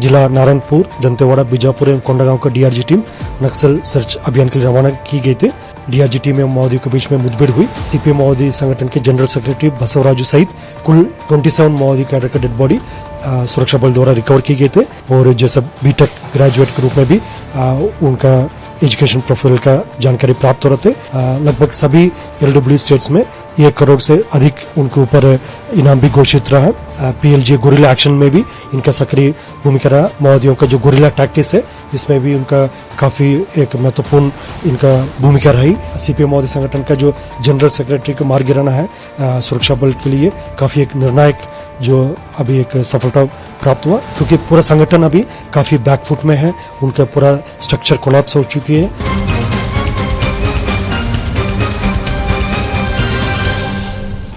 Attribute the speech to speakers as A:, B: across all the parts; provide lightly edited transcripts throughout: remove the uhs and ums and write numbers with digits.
A: जिला नारायणपुर, दंतेवाड़ा, बीजापुर एवं कोंडागांव का डीआरजी टीम नक्सल सर्च अभियान के लिए रवाना की गई थी। डीआरजी टीम एवं माओवादियों के बीच में मुठभेड़ हुई। सीपीएम माओवादी संगठन के जनरल सेक्रेटरी बसवराजू सहित कुल 27 माओवादी कैडर का डेड बॉडी सुरक्षा बल द्वारा रिकवर की गए थे और जैसे बीटेक ग्रेजुएट के रूप में भी उनका एजुकेशन प्रोफाइल का जानकारी प्राप्त हो रहे थे। लगभग सभी एलडब्ल्यू स्टेट्स में 1 करोड़ से अधिक उनके ऊपर इनाम भी घोषित रहा। पीएलजी गोरिल्ला एक्शन में भी इनका सक्रिय भूमिका रहा। माओवादियों का जो गोरिल्ला टैक्टिक्स है इसमें भी उनका काफी एक महत्वपूर्ण इनका भूमिका रही। सीपीएम माओवादी संगठन का जो जनरल सेक्रेटरी को मार गिराना है सुरक्षा बल के लिए काफी एक निर्णायक जो अभी एक सफलता प्राप्त हुआ, क्योंकि पूरा संगठन अभी काफी बैकफुट में है। उनका पूरा स्ट्रक्चर कोलैप्स हो चुकी है।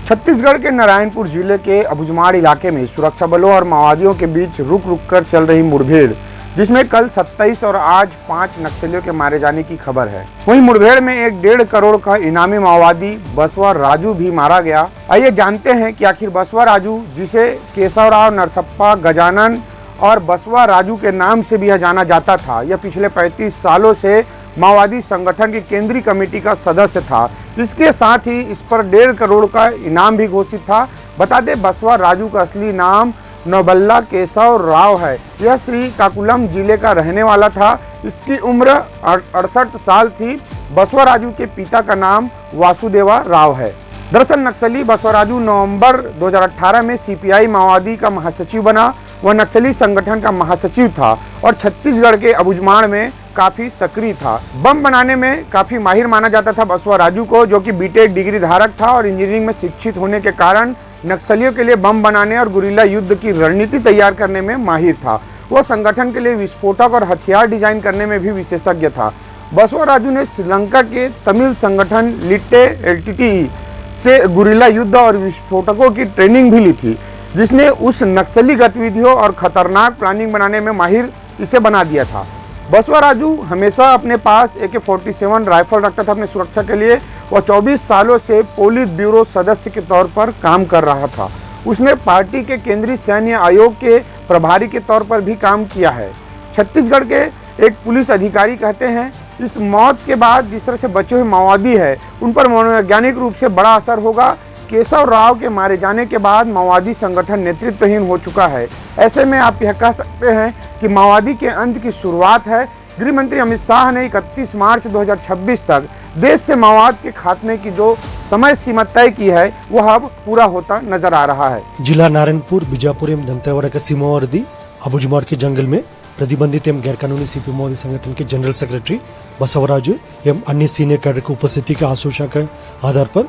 B: छत्तीसगढ़ के नारायणपुर जिले के अबुझमाड़ इलाके में सुरक्षा बलों और माओवादियों के बीच रुक रुक कर चल रही मुठभेड़, जिसमें कल 27 और आज 5 नक्सलियों के मारे जाने की खबर है। वहीं मुठभेड़ में 1.5 करोड़ का इनामी माओवादी बसवा राजू भी मारा गया। आइए जानते हैं कि आखिर बसवा राजू, जिसे केशवराव नरसप्पा गजानन और बसवा राजू के नाम से भी यह जाना जाता था, यह पिछले 35 सालों से माओवादी संगठन की केंद्रीय कमेटी का सदस्य था। इसके साथ ही इस पर 1.5 करोड़ का इनाम भी घोषित था। बता दें, बसवा राजू का असली नाम नौबल्ला केशव राव है। यह श्रीकाकुलम जिले का रहने वाला था। इसकी उम्र 68 साल थी। बसवा राजू के पिता का नाम वासुदेवा राव है। दरअसल नक्सली बसवा राजू नवंबर 2018 में सीपीआई माओवादी का महासचिव बना। वह नक्सली संगठन का महासचिव था और छत्तीसगढ़ के अबुझमाड़ में काफी सक्रिय था। बम बनाने में काफी माहिर माना जाता था बसवा राजू को, जो कि बीटेक डिग्री धारक था और इंजीनियरिंग में शिक्षित होने के कारण नक्सलियों के लिए बम बनाने और गुरिल्ला युद्ध की रणनीति तैयार करने में माहिर था। वह संगठन के लिए विस्फोटक और हथियार डिजाइन करने में भी विशेषज्ञ था। बसवा राजू ने श्रीलंका के तमिल संगठन लिट्टे एलटीटी से गुरिल्ला युद्ध और विस्फोटकों की ट्रेनिंग भी ली थी, जिसने उस नक्सली गतिविधियों और खतरनाक प्लानिंग बनाने में माहिर इसे बना दिया था। बसवा राजू हमेशा अपने पास AK-47 राइफल रखता था अपनी सुरक्षा के लिए। वह 24 सालों से पोलित ब्यूरो सदस्य के तौर पर काम कर रहा था। उसने पार्टी के केंद्रीय सैन्य आयोग के प्रभारी के तौर पर भी काम किया है। छत्तीसगढ़ के एक पुलिस अधिकारी कहते हैं, इस मौत के बाद जिस तरह से बचे हुए माओवादी है उन पर मनोवैज्ञानिक रूप से बड़ा असर होगा। केशव राव के मारे जाने के बाद माओवादी संगठन नेतृत्वहीन हो चुका है। ऐसे में आप यह कह सकते हैं कि माओवादी के अंत की शुरुआत है। गृह मंत्री अमित शाह ने 31 मार्च 2026 तक देश से माओवाद के खात्मे की जो समय सीमा तय की है वह अब पूरा होता नजर आ रहा है।
A: जिला नारायणपुर, बीजापुर एवं दंतेवाड़ा का सीमावर्ती अबुझमाड़ के जंगल में प्रतिबंधित एवं गैरकानूनी सीपीएम माओवादी संगठन के जनरल सेक्रेटरी बसवराजू एवं अन्य सीनियर कैडर की उपस्थिति के आशंका के आधार पर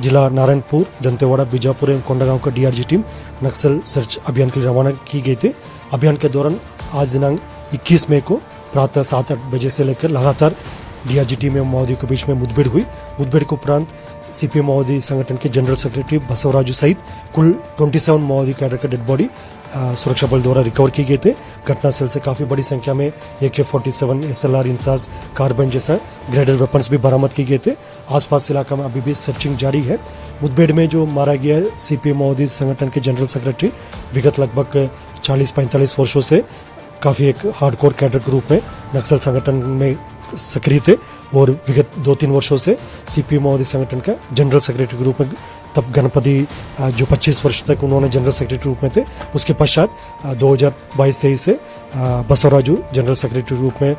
A: जिला नारायणपुर, दंतेवाड़ा, बीजापुर एवं कोंडागांव का डीआरजी टीम नक्सल सर्च अभियान के लिए रवाना की गई थी। अभियान के दौरान आज दिनांक 21 मई को प्रातः 7-8 बजे से लेकर लगातार डीआरजी टीम एवं माओवादियों के बीच में मुठभेड़ हुई। मुठभेड़ के उपरांत सीपीएम माओवादी संगठन के जनरल सेक्रेटरी बसवराजू सहित कुल 27 माओवादी कैडर का डेड बॉडी सुरक्षा बल द्वारा रिकवर की गए थे। घटनास्थल से काफी बड़ी संख्या में AK-47, SLR, इंसास, कार्बाइन जैसा ग्रेडेड वेपन्स भी बरामद किए गए थे। आसपास इलाका में अभी भी सर्चिंग जारी है। मुठभेड़ में जो मारा गया है सीपीएम माओवादी संगठन के जनरल सेक्रेटरी विगत लगभग 40-45 वर्षों से काफी एक हार्डकोर कैडर के रूप में नक्सल संगठन में सक्रिय थे और विगत 2-3 वर्षों से सीपीएम माओवादी संगठन का जनरल सेक्रेटरी के रूप में तब गणपति जो 25 वर्ष तक उन्होंने जनरल सेक्रेटरी रूप में थे। उसके पश्चात 2022-23 से बसवराजू जनरल सेक्रेटरी रूप में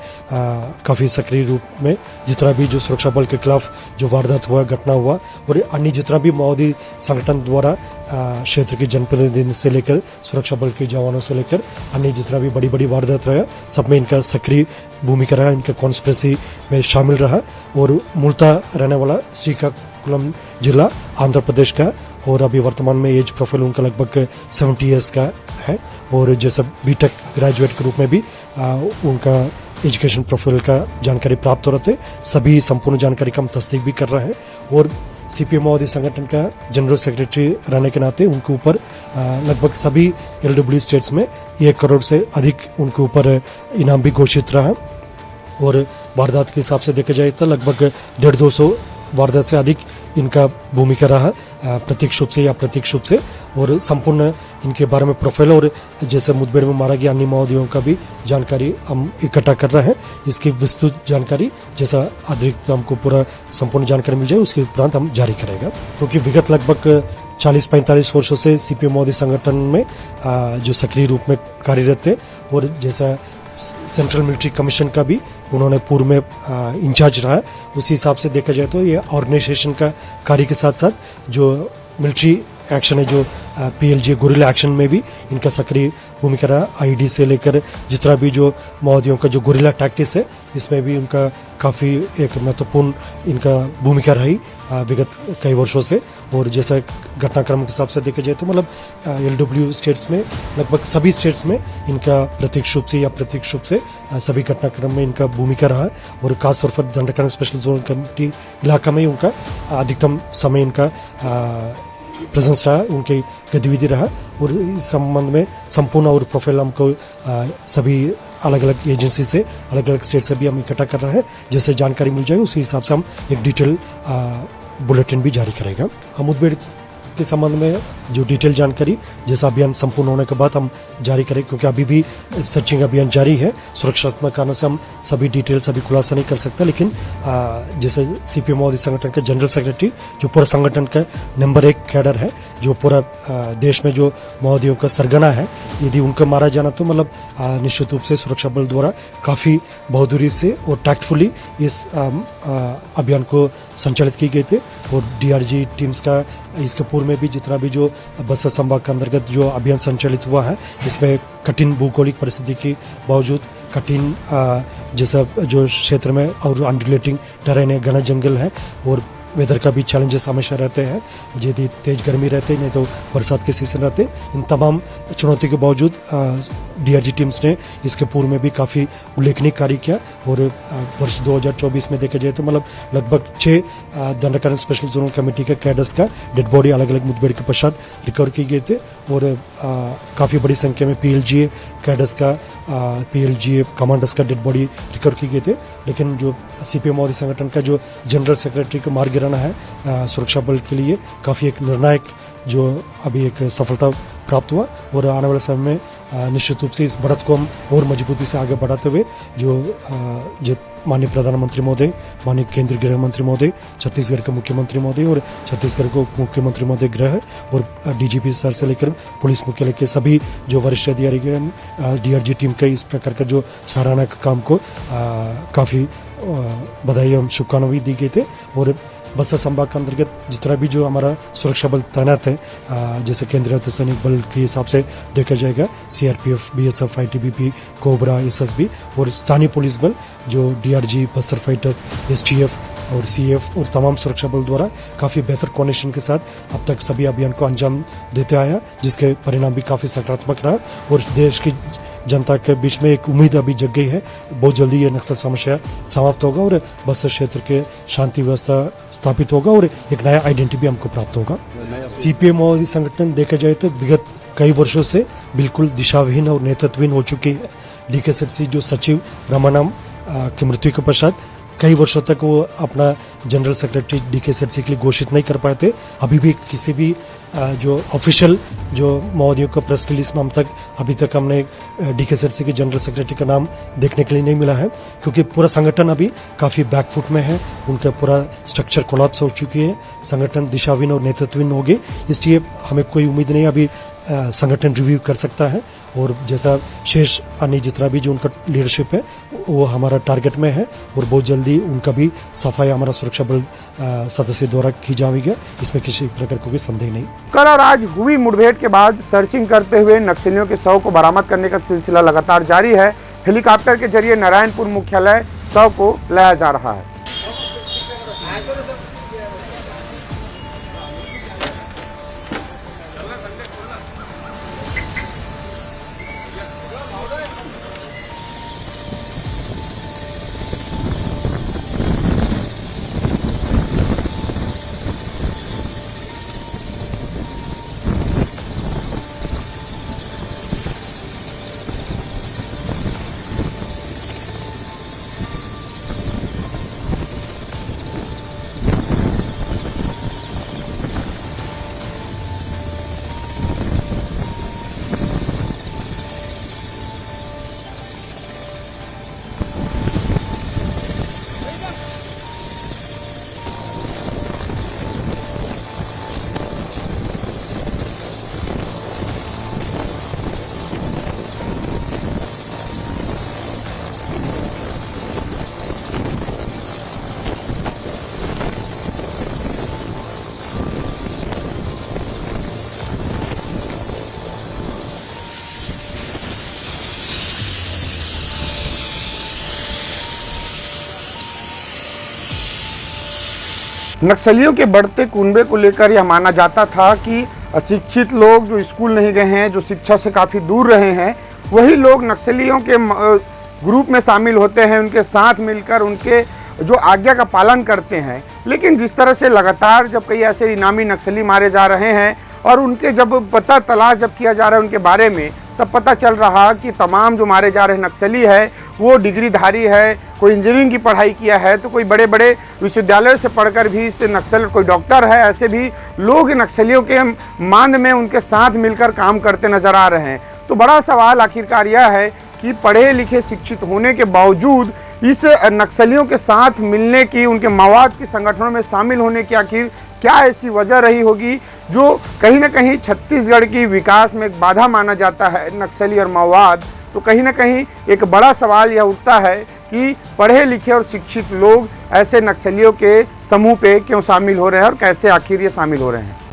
A: काफी सक्रिय रूप में जितना भी जो सुरक्षा बल के खिलाफ जो वारदात हुआ, घटना हुआ और अन्य जितना भी माओवादी संगठन द्वारा क्षेत्र के जनप्रतिनिधि से लेकर सुरक्षा बल के जवानों से लेकर अन्य जितना भी बड़ी बड़ी वारदात रहा, सब में इनका सक्रिय भूमिका रहा, इनका कॉन्स्पिरेसी में शामिल रहा और मूलतः रहने वाला श्रीकाकुलम जिला आंध्र प्रदेश का और अभी वर्तमान में एज प्रोफाइल उनका लगभग 70 ईयर्स का है और जैसे बीटेक ग्रेजुएट के रूप में भी उनका एजुकेशन प्रोफाइल का जानकारी प्राप्त हो रहे थे। सभी संपूर्ण जानकारी का हम तस्दीक भी कर रहे हैं और सीपीएम माओवादी संगठन का जनरल सेक्रेटरी रहने के नाते उनके ऊपर लगभग सभी एलडब्ल्यू स्टेट्स में 1 करोड़ से अधिक उनके ऊपर इनाम भी घोषित रहा और वारदात के हिसाब से देखा जाए तो लगभग 150-200 वारदात से अधिक इनका भूमिका रहा प्रत्यक्ष रूप से या अप्रत्यक्ष रूप से, और संपूर्ण इनके बारे में प्रोफाइल और जैसे मुठभेड़ में मारा गया अन्य माओवादियों का भी जानकारी हम इकट्ठा कर रहे हैं। इसकी विस्तृत जानकारी जैसा अतिरिक्त हमको पूरा संपूर्ण जानकारी मिल जाए उसके उपरांत हम जारी करेगा, क्योंकि विगत लगभग 40-45 वर्षों से सीपीएम माओवादी संगठन में जो सक्रिय रूप में कार्यरत थे, और जैसा सेंट्रल मिलिट्री कमीशन का भी उन्होंने पूर्व में इंचार्ज रहा है, उसी हिसाब से देखा जाए तो ये ऑर्गेनाइजेशन का कार्य के साथ साथ जो मिलिट्री एक्शन है, जो पीएलजी गुरिल्ला एक्शन में भी इनका सक्रिय भूमिका रहा। आईडी से लेकर जितना भी जो माओवादियों का जो गुरिल्ला टैक्टिक्स है, इसमें भी उनका काफी एक महत्वपूर्ण इनका भूमिका रही विगत कई वर्षों से। और जैसा घटनाक्रम के हिसाब से देखा जाए तो मतलब एलडब्ल्यू स्टेट्स में लगभग सभी स्टेट्स में इनका प्रत्यक्ष रूप से या प्रत्यक्ष रूप से सभी घटनाक्रम में इनका भूमिका रहा, और खासतौर पर दंडकारण स्पेशल जोन कमेटी इलाका में उनका अधिकतम समय इनका प्रेजेंस रहा, उनकी गतिविधि रहा। और इस संबंध में संपूर्ण और प्रोफाइल हमको सभी अलग अलग एजेंसी से अलग अलग स्टेट से भी हम इकट्ठा कर रहे हैं। जैसे जानकारी मिल जाए उसी हिसाब से हम एक डिटेल बुलेटिन भी जारी करेगा। हम मुठभेड़ के संबंध में जो डिटेल जानकारी जैसा अभियान संपूर्ण होने के बाद हम जारी करें, क्योंकि अभी भी सर्चिंग अभियान जारी है। सुरक्षात्मक कारणों से हम सभी डिटेल सभी खुलासा नहीं कर सकता, लेकिन जैसे सीपीएम माओवादी संगठन के जनरल सेक्रेटरी जो पूरा संगठन का नंबर 1 कैडर है, जो पूरा देश में जो माओवादियों का सरगना है, यदि उनको मारा जाना तो मतलब निश्चित रूप से सुरक्षा बल द्वारा काफी बहादुरी से और टैक्टफुली इस अभियान को संचालित की गई थे। और डीआरजी टीम्स का इसके पूर्व में भी जितना भी जो बस्तर संभाग के अंतर्गत जो अभियान संचालित हुआ है, इसमें कठिन भौगोलिक परिस्थिति के बावजूद कठिन जैसा जो क्षेत्र में और अनरिलेटिंग टेरेन है, घना जंगल है, और वेदर का भी चैलेंजेस हमेशा रहते हैं, यदि तेज गर्मी रहते नहीं तो बरसात के सीजन रहते। इन तमाम चुनौती के बावजूद डीआरजी टीम्स ने इसके पूर्व में भी काफी उल्लेखनीय कार्य किया। और वर्ष 2024 में देखा जाए तो मतलब लगभग 6 दंडकारण स्पेशल जोनल कमेटी के कैडर्स का डेड बॉडी अलग अलग मुठभेड़ के पश्चात रिकवर किए गए थे, और काफी बड़ी संख्या में पीएलजीए कैडर्स का पीएलजीए कमांडर्स का डेड बॉडी रिकवर किए गए थे। लेकिन जो सीपीएम माओवादी संगठन का जो जनरल सेक्रेटरी को मार गिराना है सुरक्षा बल के लिए काफी एक निर्णायक जो अभी एक सफलता प्राप्त हुआ, और आने वाले समय में निश्चित रूप से इस बढ़त को हम और मजबूती से आगे बढ़ाते हुए जो माननीय प्रधानमंत्री महोदय, माननीय केंद्रीय गृह मंत्री महोदय, छत्तीसगढ़ के मुख्यमंत्री महोदय और छत्तीसगढ़ को उप मुख्यमंत्री महोदय गृह और डीजीपी सर से लेकर पुलिस मुख्यालय के सभी जो वरिष्ठ अधिकारी डीआरजी टीम के इस प्रकार का जो सराहना काम को काफी बधाई एवं शुभकामनाएं दी गई थे। और बस्तर संभाग के अंतर्गत जितना भी जो हमारा सुरक्षा बल तैनात है, जैसे केंद्रीय अर्धसैनिक बल के हिसाब से देखा जाएगा CRPF, BSF, ITBP, cobra, SSB और स्थानीय पुलिस बल जो डीआरजी, बस्तर फाइटर्स, एसटीएफ और सीएफ और तमाम सुरक्षा बल द्वारा काफी बेहतर कोऑर्डिनेशन के साथ अब तक सभी अभियान को अंजाम देते आया, जिसके परिणाम भी काफी सकारात्मक रहा। और देश की जनता के बीच में एक उम्मीद अभी जग गई है, बहुत जल्दी ये नक्सल समस्या समाप्त होगा और बस्तर क्षेत्र के शांति व्यवस्था स्थापित होगा और एक नया आइडेंटिटी भी हमको प्राप्त होगा। सीपीएम माओवादी संगठन देखा जाए तो विगत कई वर्षों से बिल्कुल दिशाविहीन और नेतृत्वहीन हो चुकी है। डीकेएसएफसी जो सचिव रामानाम की मृत्यु के पश्चात कई वर्षों तक वो अपना जनरल सेक्रेटरी डीकेएसएफसी के लिए घोषित नहीं कर पाए थे। अभी भी किसी भी जो ऑफिशियल जो माओवादियों का प्रेस रिलीज में अभी तक हमने डीकेएसएफसी के जनरल सेक्रेटरी का नाम देखने के लिए नहीं मिला है, क्योंकि पूरा संगठन अभी काफी बैकफुट में है, उनका पूरा स्ट्रक्चर कोलैप्स हो चुकी है, संगठन दिशाहीन और नेतृत्वहीन हो गए। इसलिए हमें कोई उम्मीद नहीं अभी संगठन रिव्यू कर सकता है, और जैसा शेष अन्य जितना भी जो उनका लीडरशिप है वो हमारा टारगेट में है, और बहुत जल्दी उनका भी सफाई हमारा सुरक्षा बल सदस्य द्वारा की जाएगी, इसमें किसी प्रकार का कोई संदेह नहीं।
B: कल और आज हुई मुठभेड़ के बाद सर्चिंग करते हुए नक्सलियों के शव को बरामद करने का सिलसिला लगातार जारी है। हेलीकॉप्टर के जरिए नारायणपुर मुख्यालय शव को लाया जा रहा है। नक्सलियों के बढ़ते कुनबे को लेकर यह माना जाता था कि अशिक्षित लोग जो स्कूल नहीं गए हैं, जो शिक्षा से काफ़ी दूर रहे हैं, वही लोग नक्सलियों के ग्रुप में शामिल होते हैं, उनके साथ मिलकर उनके जो आज्ञा का पालन करते हैं। लेकिन जिस तरह से लगातार जब कई ऐसे इनामी नक्सली मारे जा रहे हैं और उनके जब पता तलाश जब किया जा रहा है उनके बारे में, तब पता चल रहा कि तमाम जो मारे जा रहे नक्सली है वो डिग्रीधारी है, कोई इंजीनियरिंग की पढ़ाई किया है, तो कोई बड़े बड़े विश्वविद्यालय से पढ़कर भी इस नक्सल, कोई डॉक्टर है, ऐसे भी लोग नक्सलियों के मांद में उनके साथ मिलकर काम करते नजर आ रहे हैं। तो बड़ा सवाल आखिरकार यह है कि पढ़े लिखे शिक्षित होने के बावजूद इस नक्सलियों के साथ मिलने की, उनके माओवाद के संगठनों में शामिल होने की आखिर क्या ऐसी वजह रही होगी जो कहीं ना कहीं छत्तीसगढ़ की विकास में एक बाधा माना जाता है, नक्सली और माओवाद। तो कहीं ना कहीं एक बड़ा सवाल यह उठता है कि पढ़े लिखे और शिक्षित लोग ऐसे नक्सलियों के समूह पे क्यों शामिल हो रहे हैं और कैसे आखिर ये शामिल हो रहे हैं।